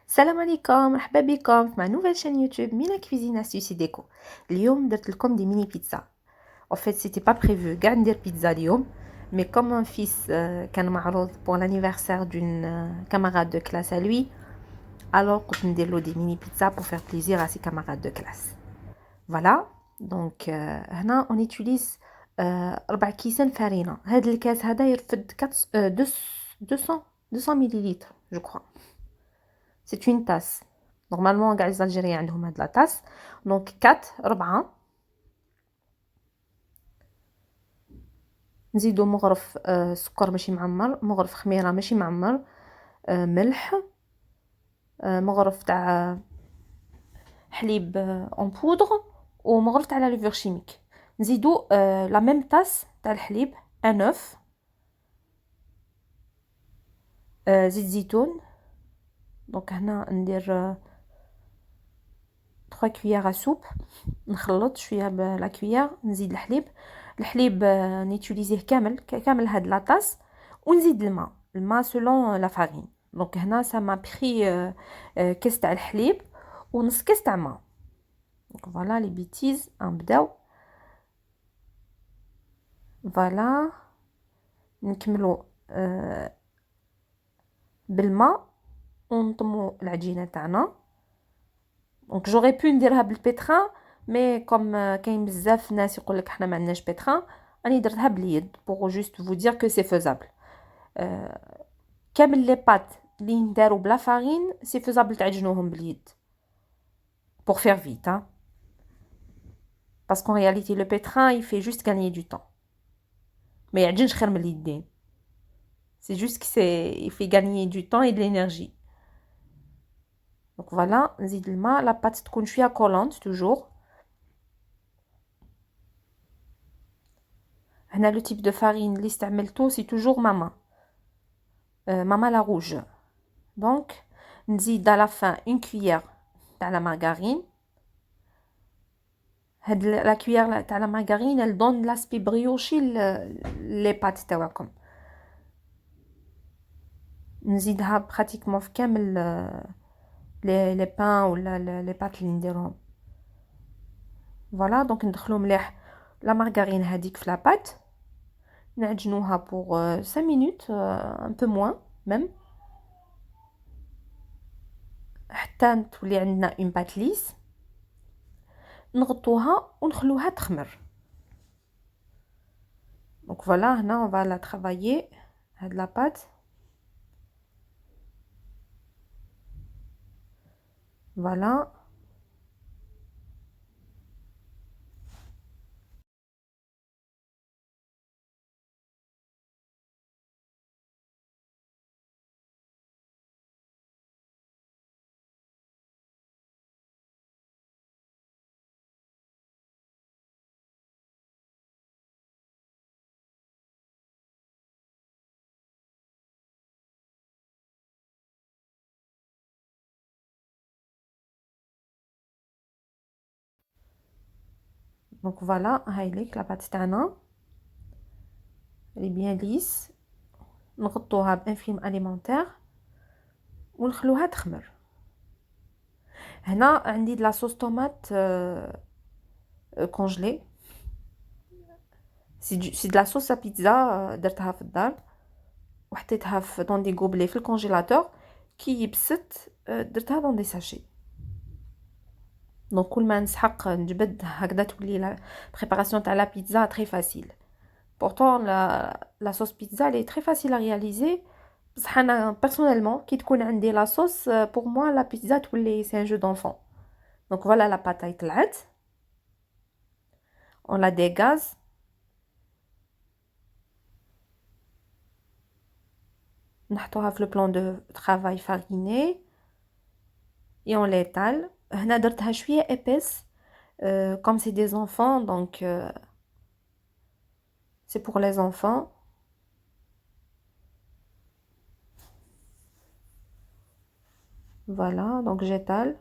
السلام عليكم، مرحبا بكم في نوفيل شين يوتيوب مينا كويزين استيسي ديكو. اليوم درت لكم دي ميني بيتزا. en fait c'était pas prévu كاع ندير بيتزا اليوم mais comme mon fils كان معروض pour l'anniversaire d'une camarade de classe à lui, alors قلت ندير له دي ميني بيتزا pour faire plaisir à ses camarades de classe. Voilà donc هنا on utilise 4 كيسان فرينه. هذا الكاس هذا يرفد 200 مليلتر je crois. C'est une tasse. Normalement, les Algériens ont de la tasse. Donc, 4, 4. نزيدو مغرف سكر ماشي معمر، مغرف خميره ماشي معمر، ملح، مغرف تاع حليب اون بودر، ومغرف تاع لا ليفور شيميك. نزيدو لا ميم تاس تاع الحليب، ان اوف، زيت زيتون. دونك هنا ندير 3 كويار سوب، نخلط شويه بلا كويار، نزيد الحليب نيتيليزيه كامل هاد لاطاس، ونزيد الماء سولون لا فارين. دونك هنا سا ما بري كاس تاع الحليب ونص كاس تاع ماء. دونك فوالا لي بيتيز نبداو. فوالا نكملو بالماء ونطمو العجينه تاعنا. دونك جوغي بو نديرها بالبيتران، مي كوم كاين بزاف ناس يقولك حنا ما عندناش بيتران، راني درتها باليد بوغ جوست فو دير كو سي فيزابل. كامل لي بات اللي ندارو بلا فارين سي فيزابل تعجنوهم باليد بوغ فير فيت hein, parce qu'en réalité le pétrin il fait juste gagner du temps, ما يعجنش خير من اليدين. c'est juste que c'est il fait gagner du temps et de l'énergie. donc voilà نزيد الماء، لا بات تكون شويه كولونت توجور. هنا لو تيب دو فارين اللي استعملته سي توجور ماما لا روج. دونك نزيد à la fin une cuillère تاع لا مارغارين. هاد لا كويير تاع لا مارغارين elle donne l'aspect brioché لي بات تاعكم. نزيدها براتيكمون في كامل لي بان ولا لي بات اللي نديرهم. فوالا دونك ندخلو مليح لا مارغارين هذيك في لا بات، نعجنوها بوغ 5 مينوت ان بو موان ميم، حتى تولي عندنا اون بات ليس. نغطوها ونخلوها تخمر. دونك فوالا هنا اون فا لا ترافايي هاد لا بات. فوالا دونك فوالا هاي ليك لا بات تاعنا لي بيان ليس. نغطوها بان فيلم اليمونتير ونخلوها تخمر. هنا عندي لا صوص طوماط كونجلي، سي دو لا صوص بيتزا درتها في الدار وحطيتها في دون دي غوبلي في الكونجيلاتور. كي يبست درتها دون دي ساشي. دونك كل ما نسحق نجبد هكذا تولي لا بريباراسيون تاع لا بيتزا تري فاسيل. pourtant la sauce pizza elle est très facile à réaliser. بصح انا بيرسونيلمون كي تكون عندي لا صوص pour moi la pizza تولي c'est un jeu d'enfant. donc voilà la pâte طلعت، on la dégaze. نحطوها في le plan de travail fariné et on l'étale. هنا درتها شويه épaisse comme c'est des enfants donc c'est pour les enfants. voilà donc j'étale.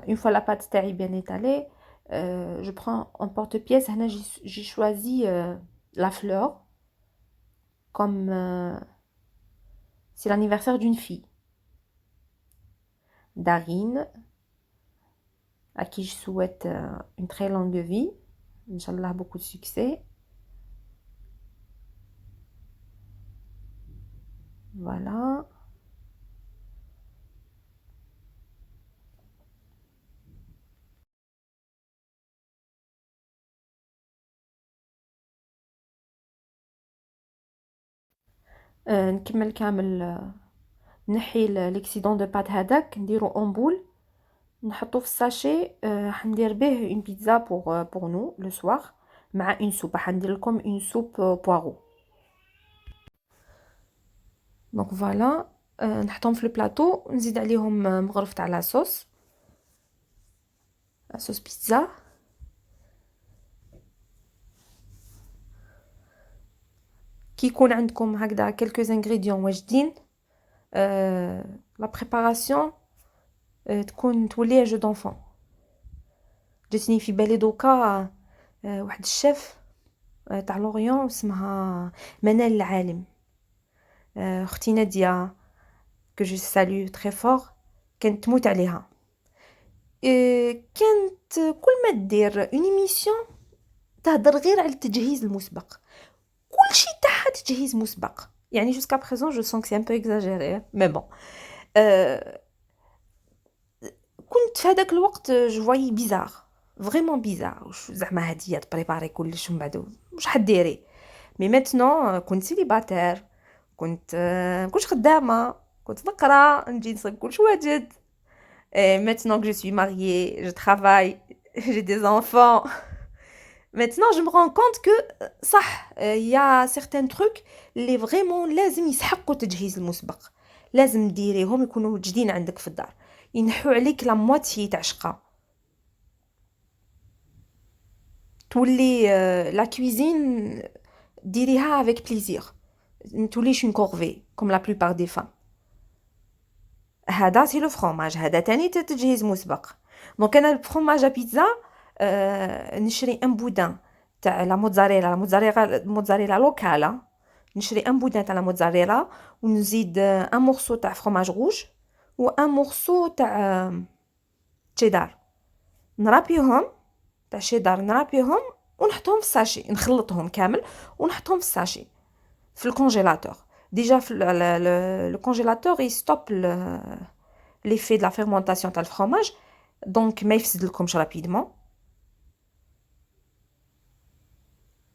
Une fois la pâte taille bien étalée, je prends en porte-pièce. Là, j'ai choisi la fleur comme c'est l'anniversaire d'une fille, Darine, à qui je souhaite une très longue vie. Inch'Allah, beaucoup de succès. Voilà. نكمل كامل نحي ليكسيدون دو بات هذاك نديرو اون بول نحطو في الساشي حندير به اون بيتزا بور نو لو سوار مع اون سوب حندير لكم اون سوب بوارو دونك فوالا نحطهم في البلاطو نزيد عليهم مغرف تاع لاصوص بيتزا كي يكون عندكم هكذا كلكو انغريديون واجدين لا بريباراسيون تكون تولي جو دونفون جاتني في بالي دوكا واحد الشيف تاع لوريون اسمها منال العالم اختي ناديه que je salue très fort كانت تموت عليها كانت كل ما دير اون ايميسيون تهضر غير على التجهيز المسبق كل شيء تاعها تجهيز مسبق يعني جوسكا بريزون جو سون que c'est un peu exagéré mais bon كنت في هذاك الوقت جو فوايي بيزار فريمون بيزار زعما هاديه تبريباري كلش ومن بعد واش حديري مي ماتنون كنت سيليباتير كنت مكنتش خدامه كنت نقرا نجي نصيب كلش واجد maintenant que je suis mariée je travaille j'ai des enfants maintenant je me rends compte que صح il y a certains trucs اللي vraiment لازم يسحقوا تجهيز المسبق لازم ديريهم يكونوا موجودين عندك في الدار ينحو عليك لا موتي تاع شقه تولي لا كويزين ديريها avec plaisir نتوليش une corvée comme la plupart des femmes هذا سي لو فرomage هذا تاني تجهيز مسبق دونك انا الفرomage بيتزا نشري ان بودان تاع لا موتزاريلا لوكاله نشري ان بودان تاع لا موتزاريلا ونزيد ان مورسو تاع فرomage روج و ان مورسو تاع تشيدار نرابيهم تاع شيدار نرابيهم ونحطهم في الساشي نخلطهم كامل ونحطهم في الساشي في الكونجيلاتور ديجا في لو كونجيلاتور يستوب l'effet de la fermentation تاع الفرomage دونك ما يفسدلكمش رابيدمون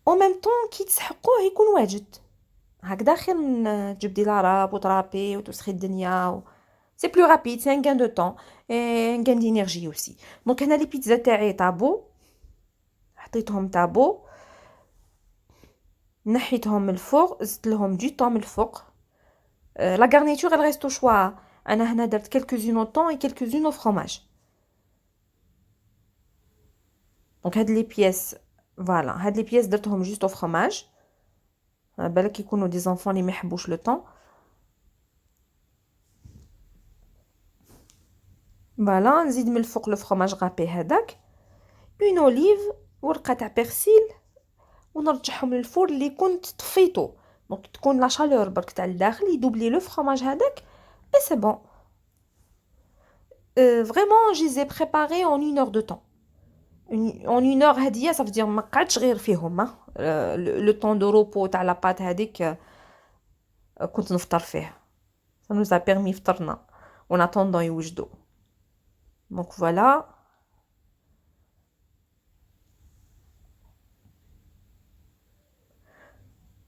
او ميم طون كي تسحقوه يكون واجد هكذا خير من تجبدي لاراب وترابي وتوسخي الدنيا سي بلو رابيد سي ان غان دو طون اي ان غان دينيرجي اوسي دونك هنا لي بيتزا تاعي طابو حطيتهم طابو نحيتهم من الفوق زدت لهم دو طون من الفوق لا غارنيتور elle reste au choix انا هنا درت quelques-unes au thon et quelques-unes au fromage دونك هاد لي بياس فوالا هاد لي بياس درتهم جوست au fromage بالك يكونوا دي زونفون اللي ما يحبوش لو طون فوالا نزيد من الفوق لو فرomage غابي هذاك اون اوليف ورقه تاع بيرسيل ونرجعهم للفور اللي كنت طفيتو دونك تكون لا شالور برك تاع الداخل يذوب لي لو فرomage هذاك اي سي بون فريمون جي زي بريباري en 1 heure de temps en 1 heure هاديه ça veut dire ما قعدتش غير فيهم لو طون دو روبو تاع لا بات هذيك كنت نفطر فيه ça nous a permis فطرنا en attendant يوجدوا دونك فوالا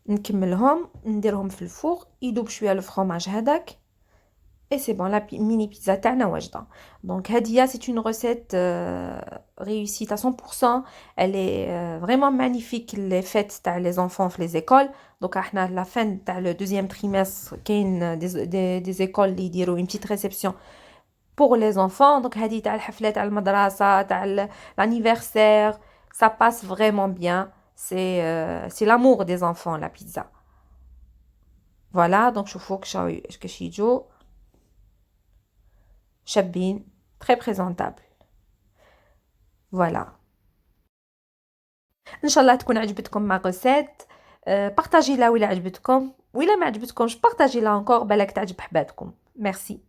نكملهم نديرهم في الفوق يذوب شويه لو فرomage هذاك et c'est bon la mini pizza تاعنا واجده donc هاديه c'est une recette réussite à 100% elle est vraiment magnifique les fêtes تاع les enfants في les écoles donc احنا la fin تاع le deuxième trimestre كاين des écoles اللي يديروا une petite réception pour les enfants donc هادي تاع الحفلات تاع المدرسه تاع l'anniversaire ça passe vraiment bien c'est l'amour des enfants la pizza voilà donc شوفوا كيش يجوا شابين très présentable فوالا. ان شاء الله تكون عجبتكم ما غوسيت. بارطاجي لا ولا عجبتكم، ولا ما عجبتكمش بارطاجي لا انكور، بالك تعجب حباتكم. ميرسي.